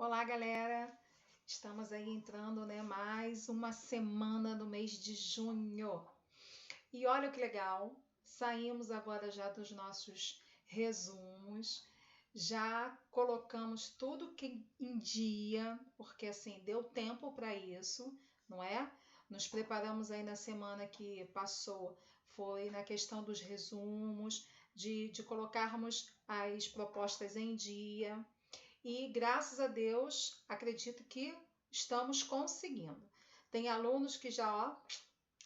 Olá, galera! Estamos aí entrando, mais uma semana do mês de junho. E olha que legal, saímos agora já dos nossos resumos, já colocamos tudo em dia, porque assim, deu tempo para isso, não é? Nos preparamos aí na semana que passou, foi na questão dos resumos, de colocarmos as propostas em dia. E graças a Deus, acredito que estamos conseguindo. Tem alunos que já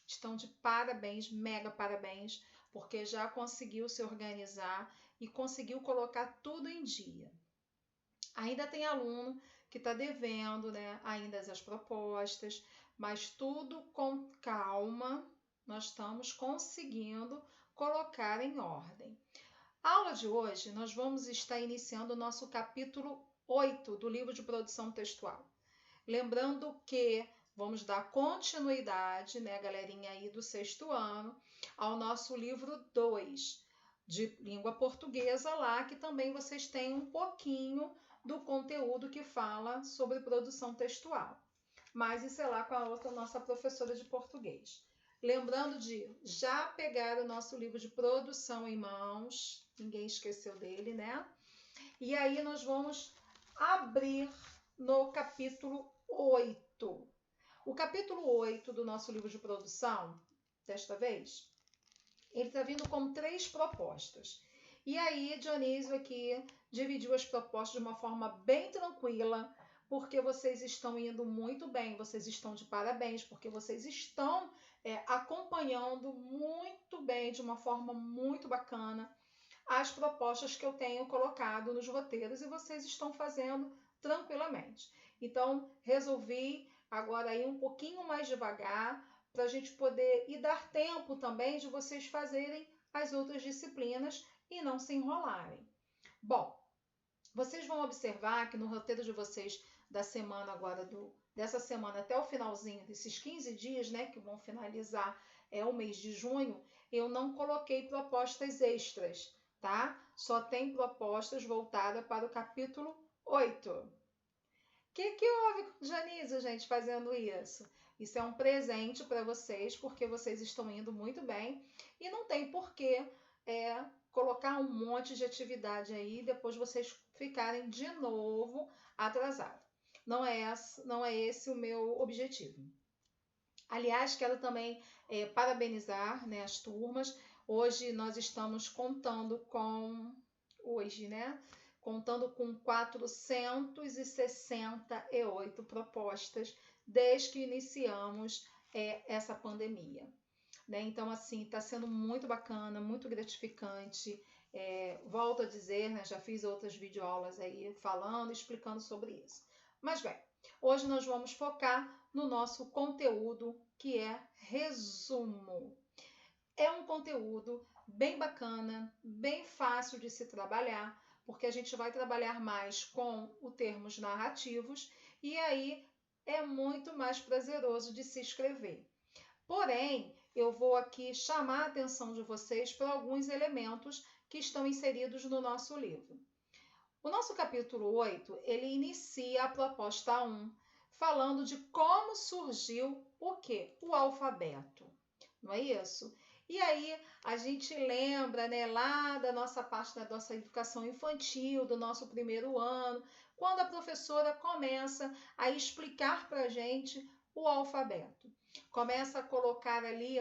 estão de parabéns, mega parabéns, porque já conseguiu se organizar e conseguiu colocar tudo em dia. Ainda tem aluno que está devendo, ainda as propostas, mas tudo com calma, nós estamos conseguindo colocar em ordem. A aula de hoje, nós vamos estar iniciando o nosso capítulo 8 do livro de produção textual. Lembrando que vamos dar continuidade, galerinha aí do 6º ano, ao nosso livro 2 de língua portuguesa lá, que também vocês têm um pouquinho do conteúdo que fala sobre produção textual. Mas isso é lá com a outra nossa professora de português. Lembrando de já pegar o nosso livro de produção em mãos, ninguém esqueceu dele, né? E aí nós vamos abrir no capítulo 8. O capítulo 8 do nosso livro de produção, desta vez, ele está vindo com 3 propostas. E aí, Dionísio aqui dividiu as propostas de uma forma bem tranquila, porque vocês estão indo muito bem, vocês estão de parabéns, porque vocês estão acompanhando muito bem, de uma forma muito bacana, as propostas que eu tenho colocado nos roteiros e vocês estão fazendo tranquilamente. Então, resolvi agora ir um pouquinho mais devagar para a gente poder e dar tempo também de vocês fazerem as outras disciplinas e não se enrolarem. Bom, vocês vão observar que no roteiro de vocês da semana agora, dessa semana até o finalzinho desses 15 dias, que vão finalizar o mês de junho, eu não coloquei propostas extras, tá? Só tem propostas voltadas para o capítulo 8. O que houve, Janice, gente, fazendo isso? Isso é um presente para vocês, porque vocês estão indo muito bem e não tem porquê colocar um monte de atividade aí e depois vocês ficarem de novo atrasados. Não é esse o meu objetivo. Aliás, quero também parabenizar as turmas. Hoje nós estamos contando com 468 propostas desde que iniciamos essa pandemia. Então, assim, está sendo muito bacana, muito gratificante. Volto a dizer, já fiz outras videoaulas aí falando, explicando sobre isso. Mas, bem, hoje nós vamos focar no nosso conteúdo, que é resumo. É um conteúdo bem bacana, bem fácil de se trabalhar, porque a gente vai trabalhar mais com os termos narrativos e aí é muito mais prazeroso de se escrever. Porém, eu vou aqui chamar a atenção de vocês para alguns elementos que estão inseridos no nosso livro. O nosso capítulo 8, ele inicia a proposta 1, falando de como surgiu o quê? O alfabeto. Não é isso? E aí a gente lembra, lá da nossa parte da nossa educação infantil, do nosso 1º ano, quando a professora começa a explicar para a gente o alfabeto. Começa a colocar ali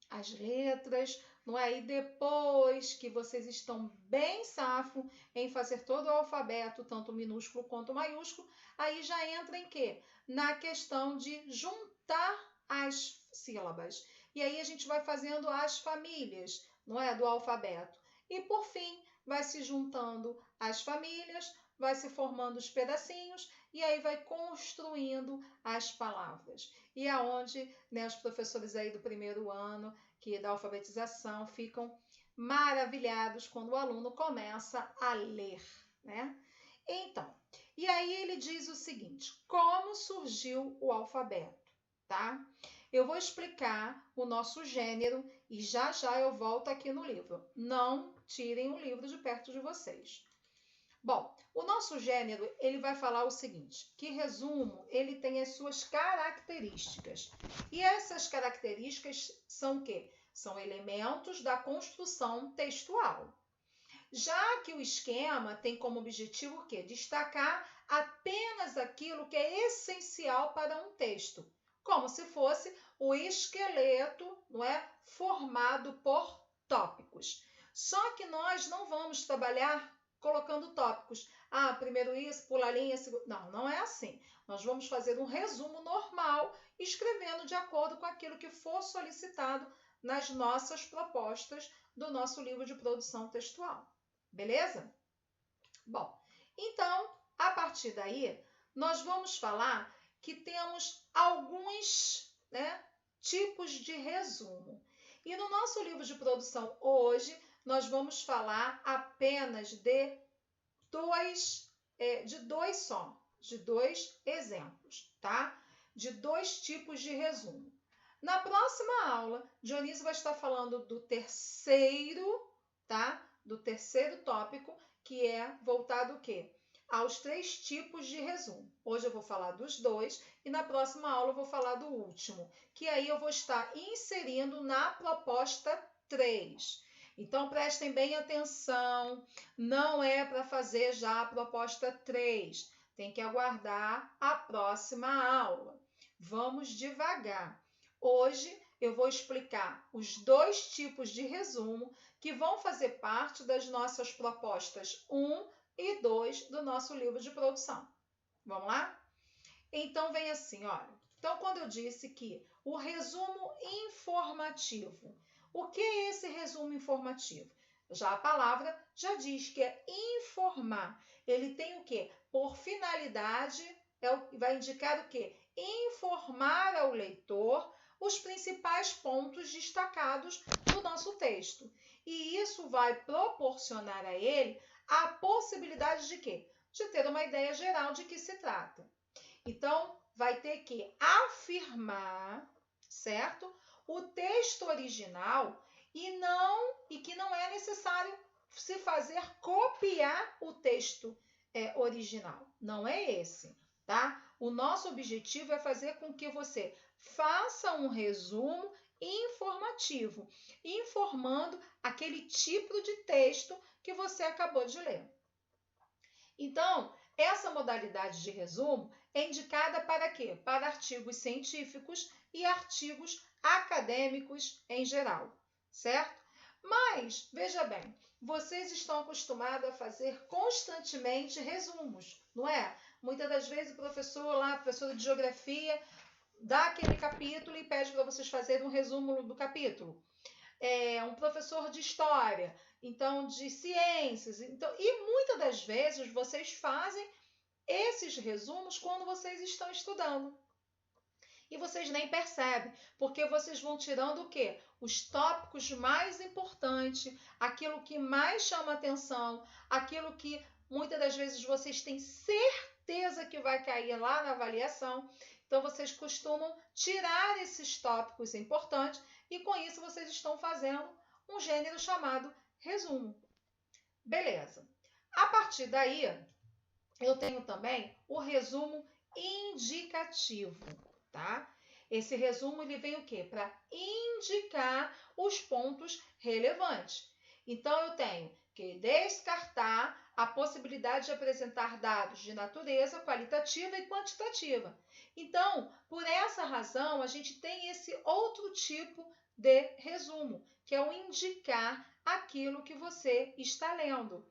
as letras, não é? E depois que vocês estão bem safo em fazer todo o alfabeto, tanto minúsculo quanto maiúsculo, aí já entra em quê? Na questão de juntar as sílabas. E aí a gente vai fazendo as famílias, não é? Do alfabeto. E por fim, vai se juntando as famílias, vai se formando os pedacinhos e aí vai construindo as palavras. E aonde os professores aí do 1º ano, que da alfabetização, ficam maravilhados quando o aluno começa a ler, Então, e aí ele diz o seguinte: como surgiu o alfabeto, tá? Eu vou explicar o nosso gênero e já eu volto aqui no livro. Não tirem o livro de perto de vocês. Bom, o nosso gênero, ele vai falar o seguinte, que resumo, ele tem as suas características. E essas características são o quê? São elementos da construção textual. Já que o esquema tem como objetivo o quê? Destacar apenas aquilo que é essencial para um texto, como se fosse o esqueleto, não é? Formado por tópicos. Só que nós não vamos trabalhar colocando tópicos. Ah, primeiro isso, pula a linha, segundo... Não é assim. Nós vamos fazer um resumo normal, escrevendo de acordo com aquilo que for solicitado nas nossas propostas do nosso livro de produção textual. Beleza? Bom, então, a partir daí, nós vamos falar que temos alguns, né, tipos de resumo. E no nosso livro de produção hoje, nós vamos falar apenas de dois exemplos, tá? De dois tipos de resumo. Na próxima aula, Dionísio vai estar falando do terceiro, tá? Do terceiro tópico, que é voltado o quê? Aos 3 tipos de resumo. Hoje eu vou falar dos 2 e na próxima aula eu vou falar do último, que aí eu vou estar inserindo na proposta 3. Então, prestem bem atenção, não é para fazer já a proposta 3, tem que aguardar a próxima aula. Vamos devagar. Hoje eu vou explicar os 2 tipos de resumo que vão fazer parte das nossas propostas 1 e 2 do nosso livro de produção. Vamos lá? Então, vem assim, olha. Então, quando eu disse que o resumo informativo, o que é esse resumo informativo? Já a palavra já diz que é informar. Ele tem o quê? Por finalidade, vai indicar o quê? Informar ao leitor os principais pontos destacados do nosso texto. E isso vai proporcionar a ele a possibilidade de quê? De ter uma ideia geral de que se trata. Então, vai ter que afirmar, certo? O texto original e que não é necessário se fazer copiar o texto original. Não é esse, tá? O nosso objetivo é fazer com que você faça um resumo informativo, informando aquele tipo de texto que você acabou de ler. Então, essa modalidade de resumo é indicada para quê? Para artigos científicos e artigos acadêmicos em geral, certo? Mas, veja bem, vocês estão acostumados a fazer constantemente resumos, não é? Muitas das vezes o professor lá, professor de geografia, dá aquele capítulo e pede para vocês fazerem um resumo do capítulo. Um professor de história, então de ciências, então, e muitas das vezes vocês fazem esses resumos quando vocês estão estudando. E vocês nem percebem, porque vocês vão tirando o quê? Os tópicos mais importantes, aquilo que mais chama atenção, aquilo que muitas das vezes vocês têm certeza que vai cair lá na avaliação. Então, vocês costumam tirar esses tópicos importantes e com isso vocês estão fazendo um gênero chamado resumo. Beleza. A partir daí, eu tenho também o resumo indicativo, tá? Esse resumo ele vem o quê? Para indicar os pontos relevantes. Então, eu tenho que descartar a possibilidade de apresentar dados de natureza qualitativa e quantitativa. Então, por essa razão, a gente tem esse outro tipo de resumo, que é o indicar aquilo que você está lendo.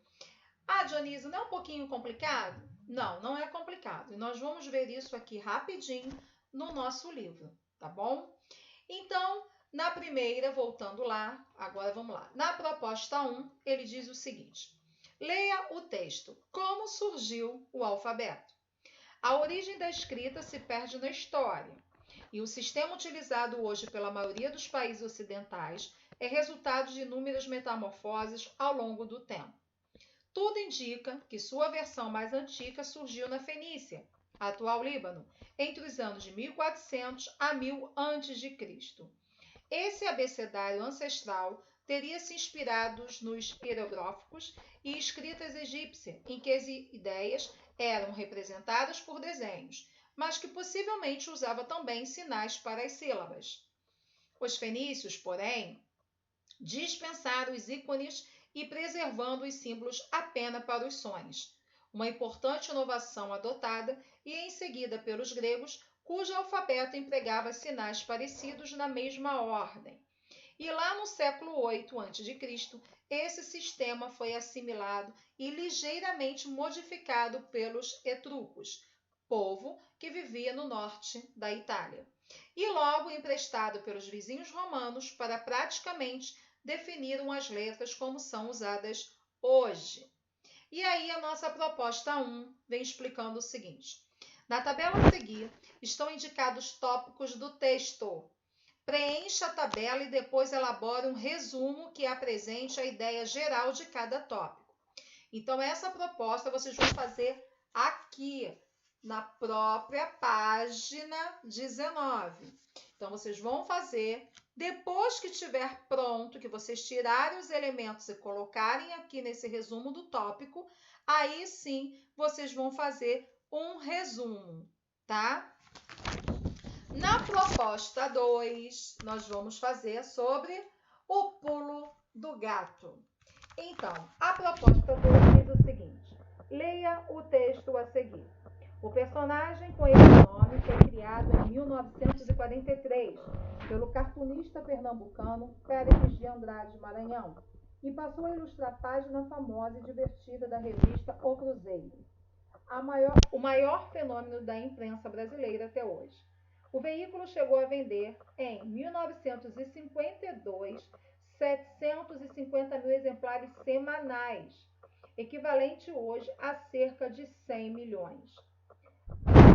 Ah, Dionísio, não é um pouquinho complicado? Não, não é complicado. E nós vamos ver isso aqui rapidinho no nosso livro, tá bom? Então, na primeira, voltando lá, agora vamos lá. Na proposta 1, ele diz o seguinte: leia o texto. Como surgiu o alfabeto? A origem da escrita se perde na história. E o sistema utilizado hoje pela maioria dos países ocidentais é resultado de inúmeras metamorfoses ao longo do tempo. Tudo indica que sua versão mais antiga surgiu na Fenícia, atual Líbano, entre os anos de 1400 a 1000 a.C. Esse abecedário ancestral teria se inspirado nos hieroglíficos e escritas egípcias, em que as ideias eram representadas por desenhos, mas que possivelmente usava também sinais para as sílabas. Os fenícios, porém, dispensaram os ícones e preservando os símbolos apenas para os sonhos. Uma importante inovação adotada e em seguida pelos gregos, cujo alfabeto empregava sinais parecidos na mesma ordem. E lá no século 8 a.C., esse sistema foi assimilado e ligeiramente modificado pelos etruscos, povo que vivia no norte da Itália, e logo emprestado pelos vizinhos romanos para praticamente definiram as letras como são usadas hoje. E aí a nossa proposta 1 vem explicando o seguinte. Na tabela a seguir estão indicados tópicos do texto. Preencha a tabela e depois elabore um resumo que apresente a ideia geral de cada tópico. Então essa proposta vocês vão fazer aqui, na própria página 19. Então vocês vão fazer... Depois que estiver pronto, que vocês tirarem os elementos e colocarem aqui nesse resumo do tópico, aí sim vocês vão fazer um resumo, tá? Na proposta 2, nós vamos fazer sobre o pulo do gato. Então, a proposta 2 diz o seguinte: leia o texto a seguir. O personagem com esse nome foi criado em 1943 pelo cartunista pernambucano Péricles de Andrade Maranhão e passou a ilustrar a página famosa e divertida da revista O Cruzeiro, o maior fenômeno da imprensa brasileira até hoje. O veículo chegou a vender, em 1952, 750 mil exemplares semanais, equivalente hoje a cerca de 100 milhões.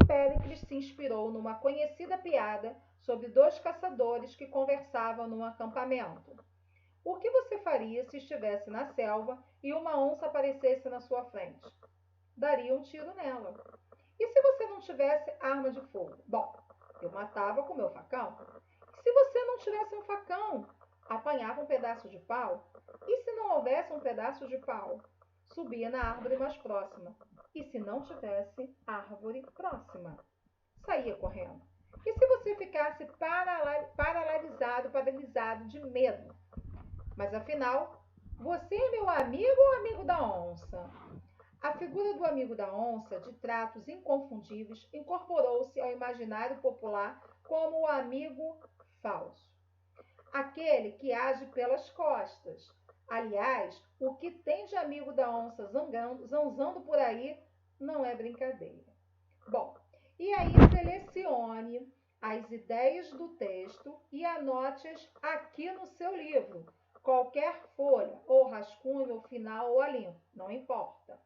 Péricles se inspirou numa conhecida piada sobre dois caçadores que conversavam num acampamento. O que você faria se estivesse na selva e uma onça aparecesse na sua frente? Daria um tiro nela. E se você não tivesse arma de fogo? Bom, eu matava com meu facão. E se você não tivesse um facão? Apanhava um pedaço de pau. E se não houvesse um pedaço de pau? Subia na árvore mais próxima. E se não tivesse árvore próxima? Saía correndo. E se você ficasse paralisado de medo? Mas afinal, você é meu amigo ou amigo da onça? A figura do amigo da onça, de tratos inconfundíveis, incorporou-se ao imaginário popular como o amigo falso. Aquele que age pelas costas. Aliás, o que tem de amigo da onça zanzando por aí não é brincadeira. Bom, e aí selecione as ideias do texto e anote-as aqui no seu livro. Qualquer folha, ou rascunho, ou final, ou a limpo, não importa.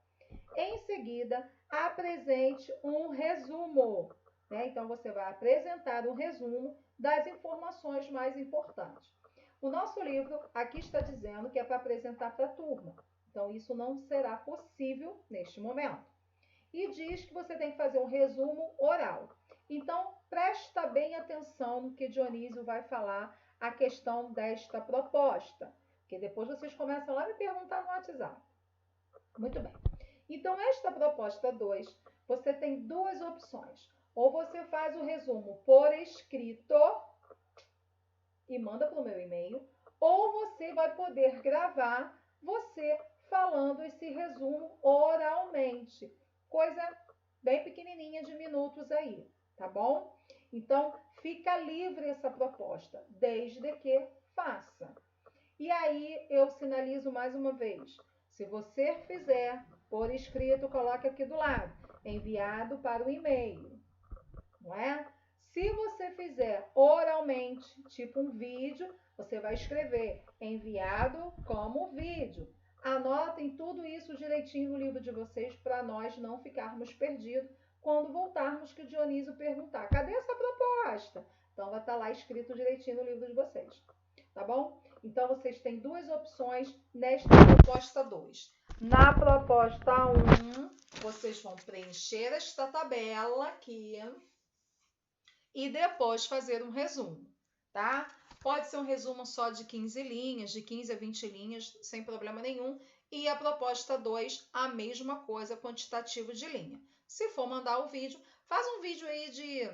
Em seguida, apresente um resumo. Então, você vai apresentar um resumo das informações mais importantes. O nosso livro aqui está dizendo que é para apresentar para a turma. Então, isso não será possível neste momento. E diz que você tem que fazer um resumo oral. Então, presta bem atenção no que Dionísio vai falar a questão desta proposta. Porque depois vocês começam lá a me perguntar no WhatsApp. Muito bem. Então, esta proposta 2, você tem duas opções. Ou você faz o resumo por escrito e manda para o meu e-mail, ou você vai poder gravar você falando esse resumo oralmente. Coisa bem pequenininha de minutos aí, tá bom? Então, fica livre essa proposta, desde que faça. E aí, eu sinalizo mais uma vez. Se você fizer por escrito, coloque aqui do lado, enviado para o e-mail, não é? Se você fizer oralmente, tipo um vídeo, você vai escrever enviado como vídeo. Anotem tudo isso direitinho no livro de vocês para nós não ficarmos perdidos quando voltarmos que o Dionísio perguntar, cadê essa proposta? Então vai estar lá escrito direitinho no livro de vocês, tá bom? Então vocês têm duas opções nesta proposta 2. Na proposta 1, vocês vão preencher esta tabela aqui e depois fazer um resumo, tá? Pode ser um resumo só de 15 linhas, de 15 a 20 linhas, sem problema nenhum. E a proposta 2, a mesma coisa, quantitativo de linha. Se for mandar o vídeo, faz um vídeo aí de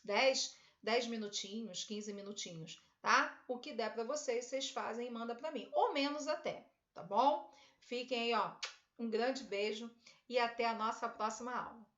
10 minutinhos, 15 minutinhos, tá? O que der para vocês, vocês fazem e mandam para mim. Ou menos até, tá bom? Fiquem aí, ó. Um grande beijo e até a nossa próxima aula.